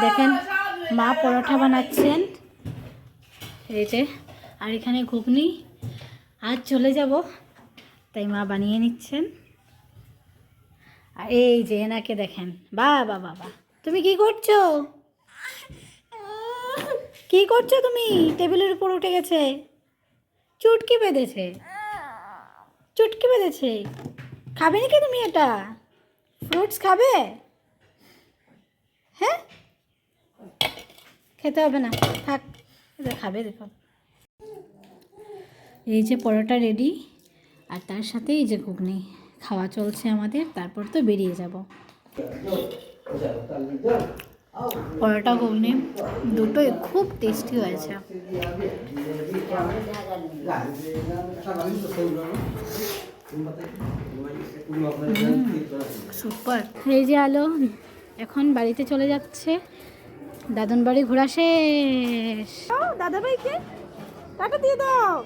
দেখেন মা পরোটা বানাচ্ছেন এই যে, আর এখানে ঘুগনি। আজ চলে যাব, তাই মা বানিয়ে নিচ্ছেন। আর এই যে এনাকে দেখেন, বাবা বাবা তুমি কি করছো? কি করছো তুমি? টেবিলের উপর উঠে গেছে, চুটকি বেঁধেছে, চুটকি বেঁধেছে। খাবে নাকি তুমি এটা? ফ্রুটস খাবে? হ্যাঁ, খেতে হবে না, থাক, এটা খাবে। দেখো এই যে পরোটা রেডি, আর তার সাথে এই যে ঘুগনি খাওয়া চলছে আমাদের, তারপর তো বেরিয়ে যাব। পরোটা ঘুগনি দুটোই খুব টেস্টি হয়েছে। সুপার। এই যে আলো এখন বাড়িতে চলে যাচ্ছে, দাদন বাড়ি ঘোরা শেষ। দাদা ভাইকে টাটা দিয়ে দাও।